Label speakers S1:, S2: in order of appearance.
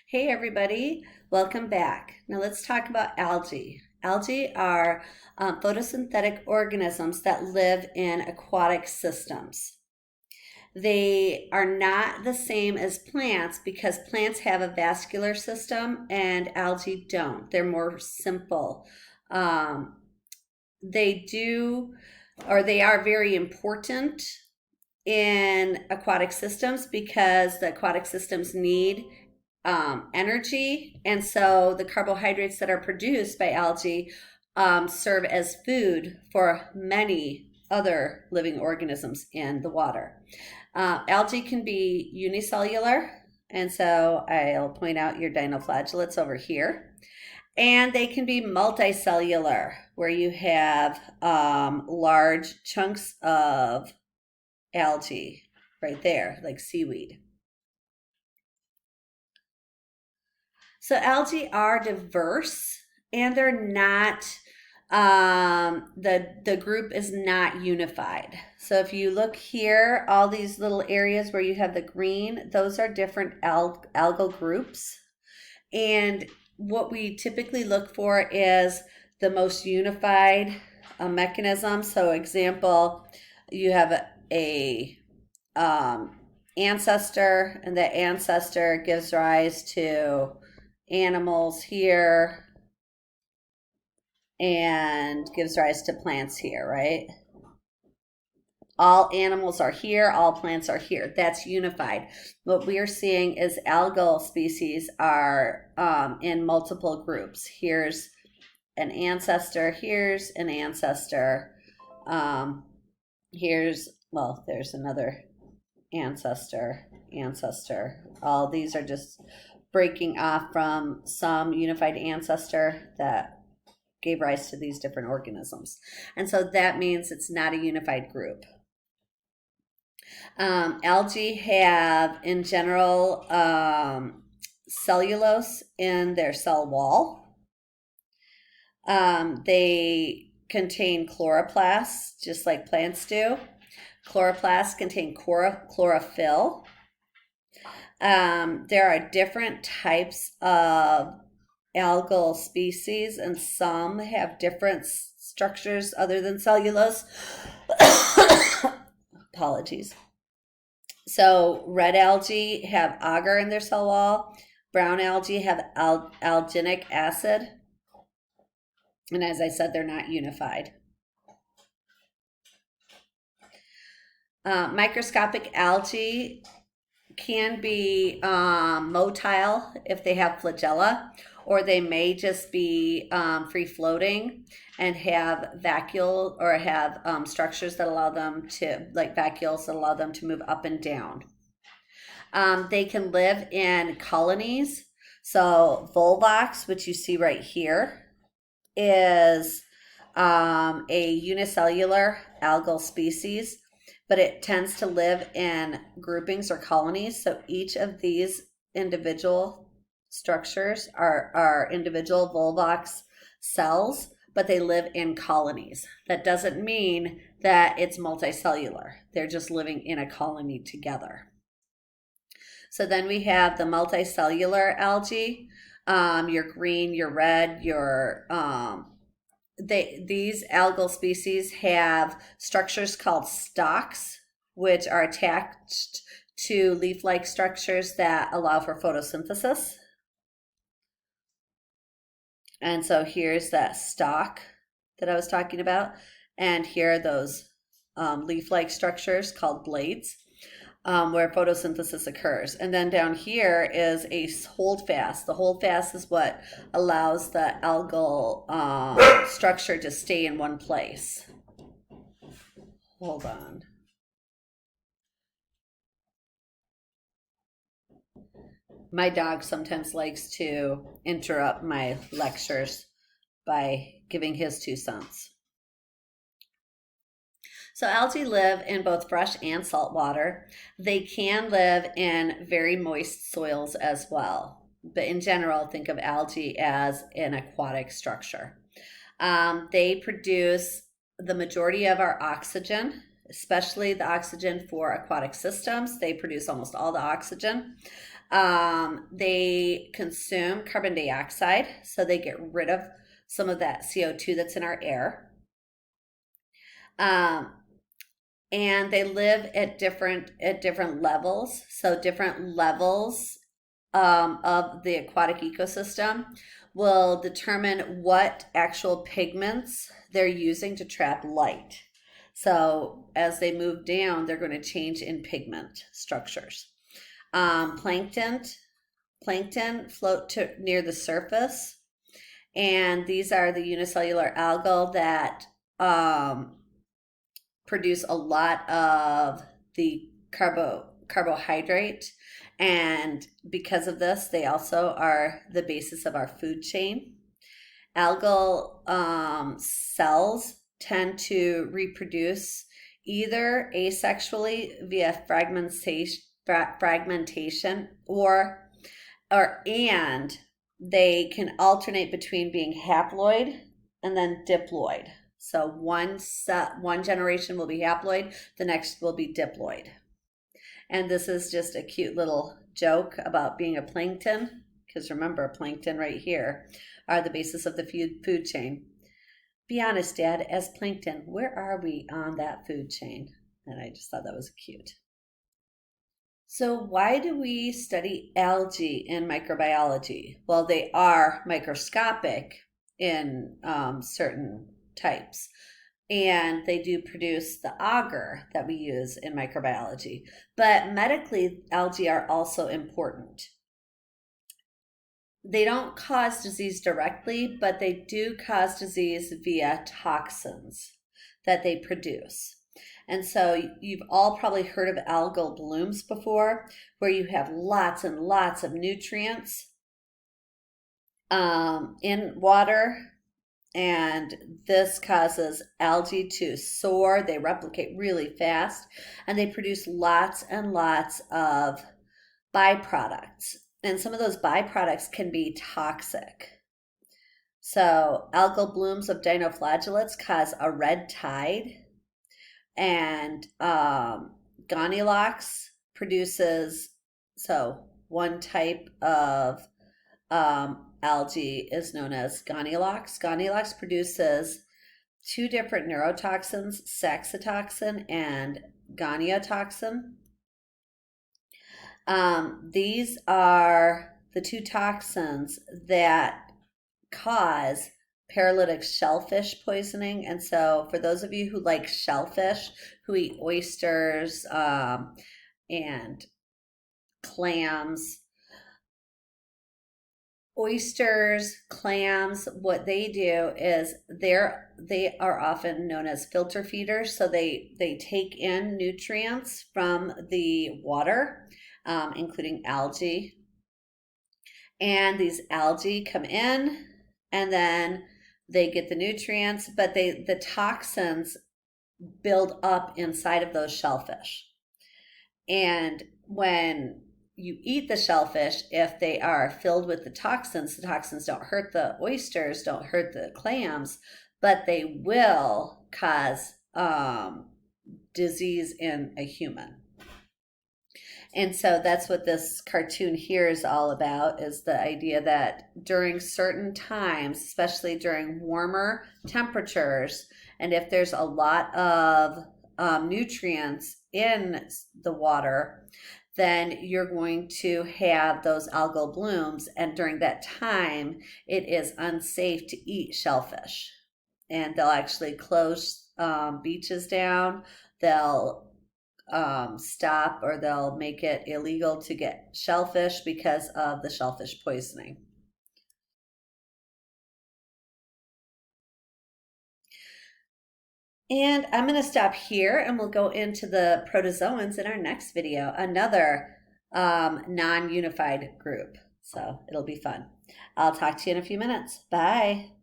S1: Hey everybody, welcome back. Now let's talk about algae. Algae are photosynthetic organisms that live in aquatic systems. They are not the same as plants because plants have a vascular system and algae don't. They're more simple. Um, they do, or they are very important in aquatic systems because the aquatic systems need energy, and so the carbohydrates that are produced by algae serve as food for many other living organisms in the water. Algae can be unicellular, and so I'll point out your dinoflagellates over here. And they can be multicellular, where you have large chunks of algae right there, like seaweed. So algae are diverse and they're not the group is not unified. So if you look here, all these little areas where you have the green, those are different algal groups. And what we typically look for is the most unified mechanism. So example, you have a ancestor, and that ancestor gives rise to animals here and gives rise to plants here, right? All animals are here, all plants are here. That's unified. What we are seeing is algal species are in multiple groups. Here's an ancestor, here's an ancestor, there's another ancestor. All these are just breaking off from some unified ancestor that gave rise to these different organisms. And so that means it's not a unified group. Algae have, in general, cellulose in their cell wall. They contain chloroplasts, just like plants do. Chloroplasts contain chlorophyll. There are different types of algal species, and some have different structures other than cellulose. Apologies. So red algae have agar in their cell wall. Brown algae have alginic acid. And as I said, they're not unified. Microscopic algae can be motile if they have flagella, or they may just be free floating and have vacuole, or have structures that allow them to, like vacuoles that allow them to move up and down. They can live in colonies. So Volvox, which you see right here, is a unicellular algal species, but it tends to live in groupings or colonies. So each of these individual structures are individual Volvox cells, but they live in colonies. That doesn't mean that it's multicellular. They're just living in a colony together. So then we have the multicellular algae, your green, your red, these algal species have structures called stalks, which are attached to leaf-like structures that allow for photosynthesis. And so here's that stalk that I was talking about. And here are those leaf-like structures called blades, where photosynthesis occurs. And then down here is a holdfast. The holdfast is what allows the algal structure to stay in one place. Hold on. My dog sometimes likes to interrupt my lectures by giving his 2 cents. So algae live in both fresh and salt water. They can live in very moist soils as well. But in general, think of algae as an aquatic structure. They produce the majority of our oxygen, especially the oxygen for aquatic systems. They produce almost all the oxygen. They consume carbon dioxide, so they get rid of some of that CO2 that's in our air. Um, and they live at different levels. So different levels of the aquatic ecosystem will determine what actual pigments they're using to trap light. So as they move down, they're going to change in pigment structures. Plankton float near the surface, and these are the unicellular algae that produce a lot of the carbohydrate, and because of this, they also are the basis of our food chain. Algal cells tend to reproduce either asexually via fragmentation and they can alternate between being haploid and then diploid. So one generation will be haploid, the next will be diploid. And this is just a cute little joke about being a plankton, because remember, plankton right here are the basis of the food chain. Be honest, Dad, as plankton, where are we on that food chain? And I just thought that was cute. So why do we study algae in microbiology? Well, they are microscopic in certain types, and they do produce the agar that we use in microbiology. But medically, algae are also important. They don't cause disease directly, but they do cause disease via toxins that they produce. And so you've all probably heard of algal blooms before, where you have lots and lots of nutrients in water, and this causes algae to soar. They replicate really fast, and they produce lots and lots of byproducts. And some of those byproducts can be toxic. So algal blooms of dinoflagellates cause a red tide, and Gonilox produces, so one type of algae is known as Gonilox. Gonilox produces two different neurotoxins, saxitoxin and goniotoxin. These are the two toxins that cause paralytic shellfish poisoning. And so for those of you who like shellfish, who eat oysters and clams, clams, what they do is they are often known as filter feeders. So they take in nutrients from the water, including algae. And these algae come in, and then they get the nutrients, but the toxins build up inside of those shellfish. And when you eat the shellfish, if they are filled with the toxins don't hurt the oysters, don't hurt the clams, but they will cause disease in a human. And so that's what this cartoon here is all about, is the idea that during certain times, especially during warmer temperatures, and if there's a lot of nutrients in the water, then you're going to have those algal blooms. And during that time, it is unsafe to eat shellfish. And they'll actually close beaches down. They'll stop, or they'll make it illegal to get shellfish because of the shellfish poisoning. And I'm going to stop here, and we'll go into the protozoans in our next video, another non-unified group. So it'll be fun. I'll talk to you in a few minutes. Bye.